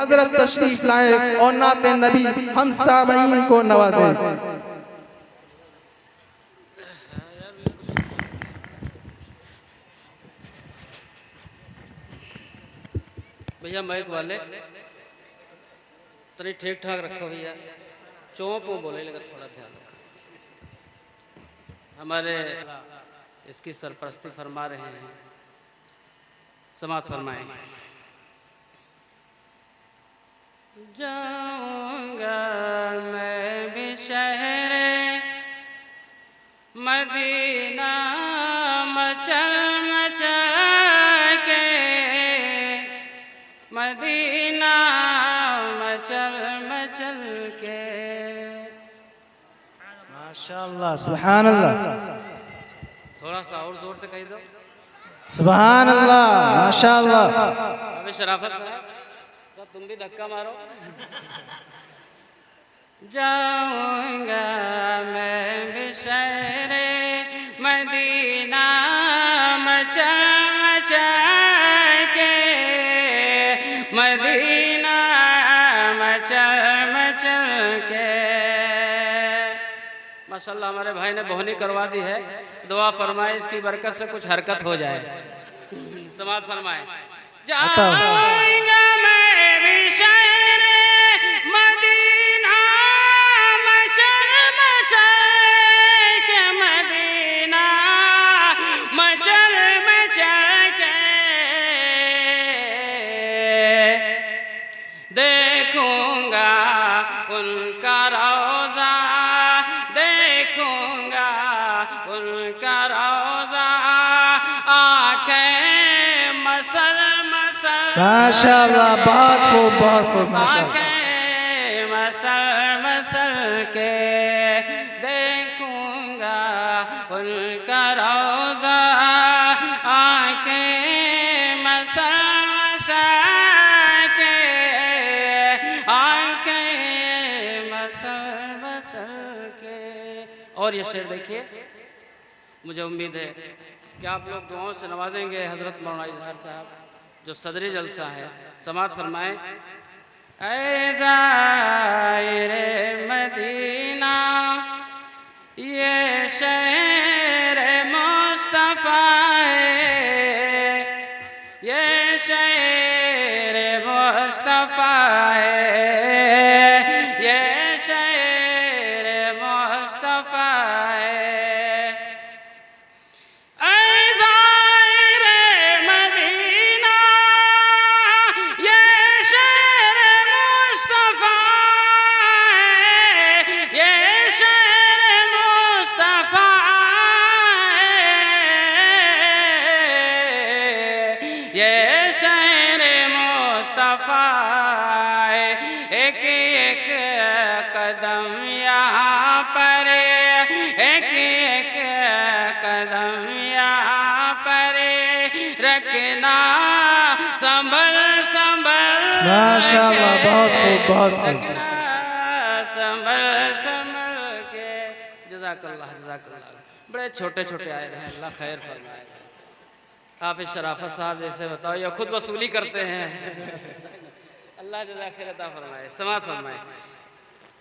हजरत तशरीफ लाए और नाते नबी हम सामीन को नवाजें। भैया माइक वाले तनी ठीक ठाक रखो भैया, चौंप बोले लेकिन थोड़ा ध्यान रखो। हमारे इसकी सरपरस्ती फरमा रहे हैं, समात फरमाएं। जाऊंगा मैं भी शहरे मदीना मचल मचल के, मदीना मचल मचल के। माशाअल्लाह, सुभान अल्लाह, थोड़ा सा और जोर से कह दो। सुभान अल्लाह, माशाअल्लाह। अबे शराफत साहब, तो तुम भी धक्का मारो। जाऊंगा मैं भी शहरे मदीना मचल मचल के, मदीना मचल मचल के। माशाल्लाह हमारे भाई ने बोहनी करवा दी है, दुआ फरमाए इसकी बरकत से कुछ हरकत हो जाए। समात फरमाए। जाऊंगा मैं भी शहरे मदीना मचल मचल के, मदीना मचल मचल के। देखूंगा उनका रौजा, देखूंगा उनका रौजा, आंखें मसल मसल, माशाअल्लाह, बहुत खूब, बहुत खूब, माशाअल्लाह। आंखें मसल मसल के। देखूंगा उनका रौजा, आंखें मसल मसल के, आंखें मसल मसल के। और ये शेर देखिए, मुझे उम्मीद है कि आप लोग दुआओं से नवाजेंगे हजरत मौलाना इजहार साहब जो सदरी जलसा है। समात फरमाए। ऐ ज़ाहिरे मदीना ये शहर मुस्तफ़ा है, ये शहर मुस्तफ़ा है, ये शहर मुस्तफ़ा है। एक एक कदम यहाँ पर, एक एक कदम यहाँ पर रखना संभल संभल। माशाअल्लाह, बहुत खूब, बहुत खूब। रखना संभल संभल के। जज़ाकल्लाह जज़ाकल्लाह। बड़े छोटे छोटे आए रहे, अल्लाह खैर फरमाए। हाफिज शराफत साहब जैसे बताओ ये खुद वसूली करते हैं, अल्लाह जज़ा खैर अता फरमाए। समात फरमाए।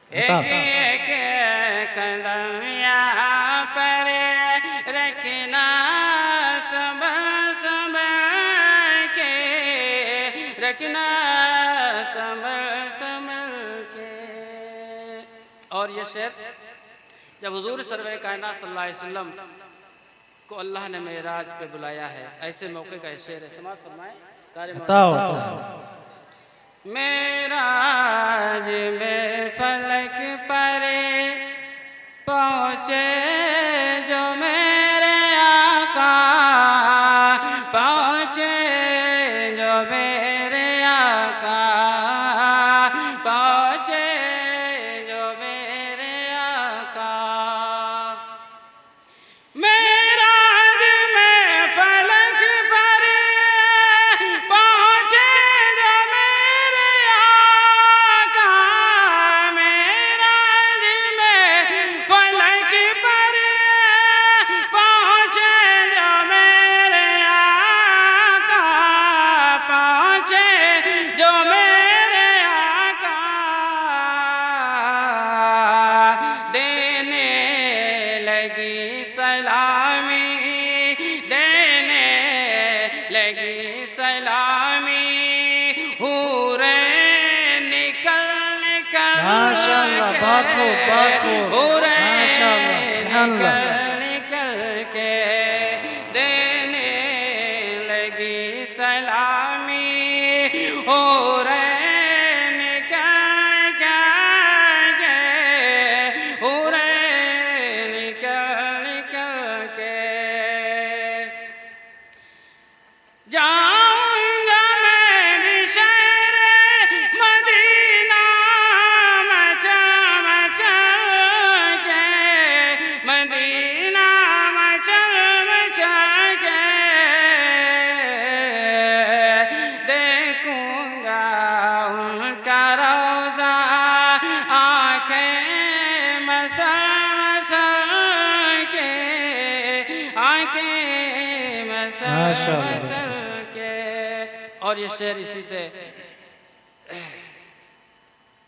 एक एक कदम यहाँ पर रखना संभल संभल के, रखना संभल संभल के। और ये शेर जब हुजूर सरवर कायनात सल्लल्लाहु अलैहि वसल्लम को अल्लाह ने मेराज पे बुलाया है, ऐसे मौके का शेर है। समात फरमाए। मेराज में फलक पर पहुँचे जो मेरे आका, पहुँचे जो मेरे आका, पहुँचे जो मेरे आका। मेराज में फलक पर पहुँचे जो माशाअल्लाह, बहुत खूब, बहुत खूब, माशाअल्लाह, सुभान अल्लाह। निकल के देने लगी सलामी हो रे निकल के हो रे निकल के जाऊंगा मैं भी शहर मदीना मचल मचल के मदीना मचल मचल के देखूंगा उनका रोज़ा आंखें मसल मसल के आंखें मसल माशाअल्लाह। मसल के। और ये शेर इसी से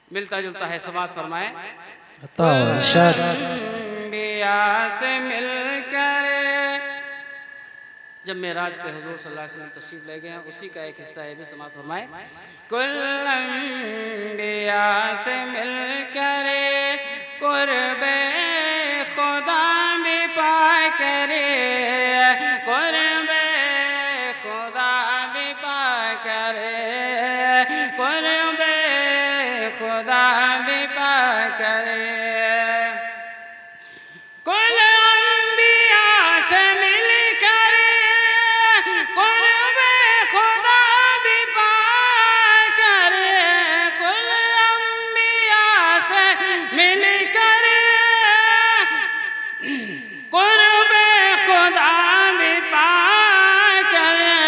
मिलता जुलता है, समाज फरमाए। अता इरशाद। अंबिया से मिलकर जब मेराज पे हुजूर सल्लल्लाहु अलैहि वसल्लम तशरीफ ले गए हैं, उसी का एक हिस्सा है, भी समाज फरमाए। कुल अंबिया से मिलकर कुर्बे खुदा भी पाए करे कुर्बे खुदा भी पाए करे कुर्बे खुदा भी पाए करे। कुल अंबिया से मिलकर कुर्बे खुदा भी पाए करे कुल अंबिया से मिलकर कुर्बे खुदा भी पाए करे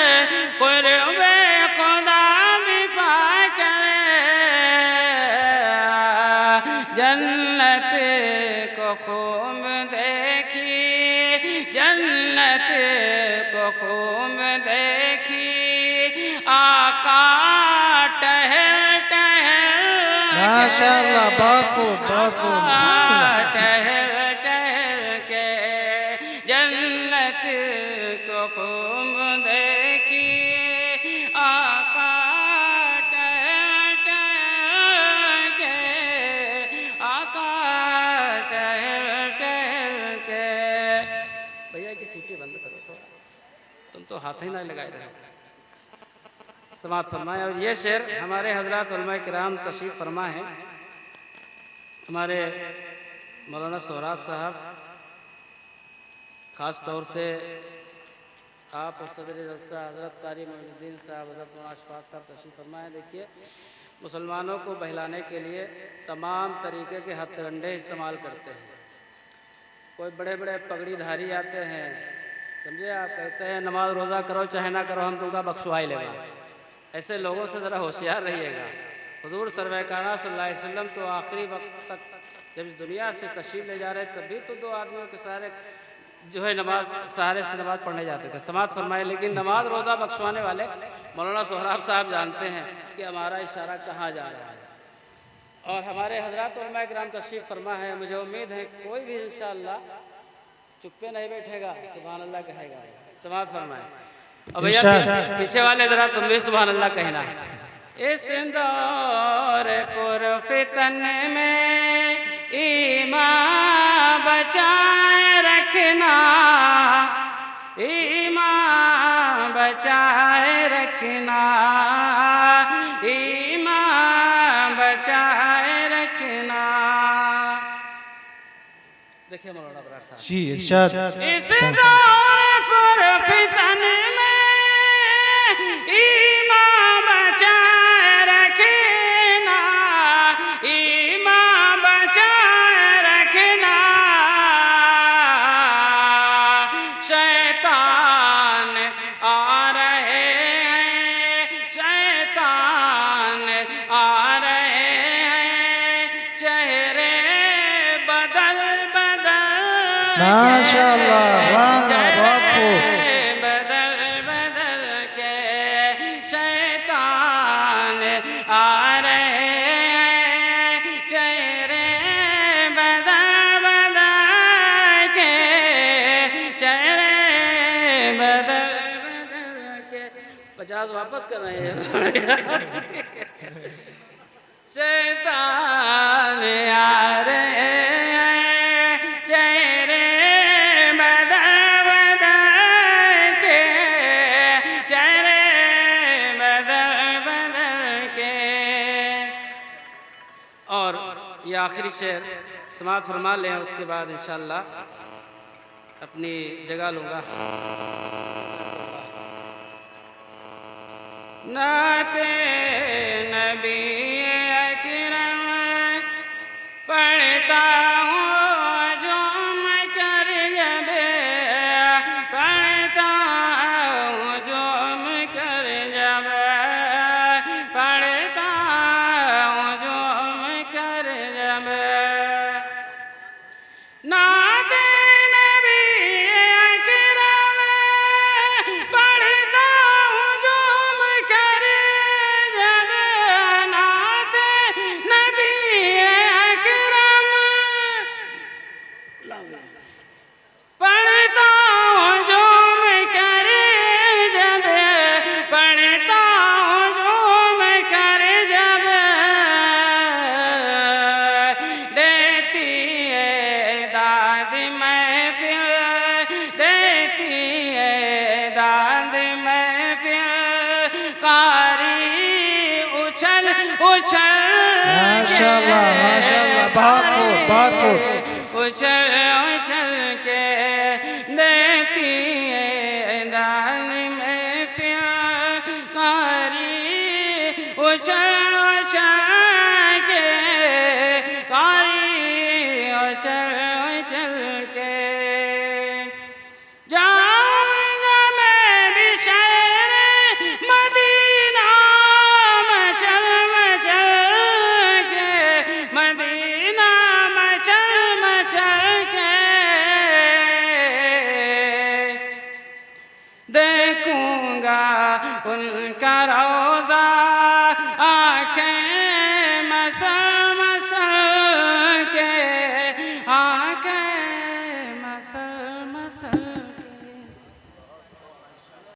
कुर्बे खुदा भी पाए करे। जन्नत को खूब देखी जन्नत को खूब देखी आका टहल टहल माशाअल्लाह, बहुत खूब, बहुत खूब, माशाअल्लाह। टहल टहल के जन्नत को खूब देखी आका टहल टहल के आका टहल टहल के। भैया की सीटी बंद करो थोड़ा, तुम तो हाथ ही ना लगाए रहे। समाज फरमाए। और ये शेर हमारे हजरत उलमा किराम तशरीफ़ फरमा है। हमारे मौलाना सोहराब साहब ख़ास तौर से आप और सदर जलसा हज़रत कारी मोइनुद्दीन साहब हज़रत मौलाना अशफाक साहब तशरीफ़ फरमा है। देखिए, मुसलमानों को बहलाने के लिए तमाम तरीके के हथकंडे इस्तेमाल करते हैं। कोई बड़े बड़े पगड़ीधारी आते हैं, समझे, आप कहते हैं नमाज रोज़ा करो चाहे ना करो, हम तुमका बख्शवाई लेगा। ऐसे लोगों से ज़रा होशियार रहिएगा। हुजूर सरवर कायनात सल्लल्लाहु अलैहि वसल्लम तो आखिरी वक्त तक जब इस दुनिया से तशरीफ़ ले जा रहे तभी तो दो आदमियों के सारे जो है नमाज सहारे से नमाज पढ़ने जाते थे। समाज फरमाए। लेकिन नमाज रोज़ा बख्शवाने वाले मौलाना सोहराब साहब जानते हैं कि हमारा इशारा कहाँ जा रहा है। और हमारे हजरत उलमा किराम तशरीफ़ फरमा है। मुझे उम्मीद है कोई भी इंशाअल्लाह चुप्पे नहीं बैठेगा, सुभान अल्लाह कहेगा। समाज फरमाए। अब भैया पीछे वाले जरा तुम भी सुभान अल्लाह कहना है। इस दौर पुरफितन में ईमान बचाए रखना ईमान बचाए रखना ईमान बचाए रखना। देखिए मौलाना बरार साहब जी इरशाद। इस दौर पर फितन में ईमान बचाए रखना ईमान बचाए रखना। शैतान आ रहे हैं शैतान आ रहे हैं चेहरे बदल बदल माशाअल्लाह, वाह, बहुत खूब। बदल बदल के शैतान आ रहे हैं चेहरे बदल बदल के चेहरे बदल बदल के। 50 वापस कर रहे हैं। शैतान ये आखिरी शेर समाअत फरमा लें, उसके बाद इंशाअल्लाह अपनी जगह लूँगा। नाते नबी अकरम पढ़ता हूँ जो मैं कर जब, पढ़ता हूँ जो मैं कर जब, पढ़ता हूँ जो मैं कर जब। नाते नबी अकरम पढ़ता हूँ जो मैं कर जब, नाते नबी अकरम पढ़ता हूँ जो मैं कर जब, पढ़ता हूँ जो मैं कर जब। देती है दाद महफिल, देती है दाद महफिल, कारी उछल उछल माशाअल्लाह, बहुत खूब, बहुत खूब। उछल उछल के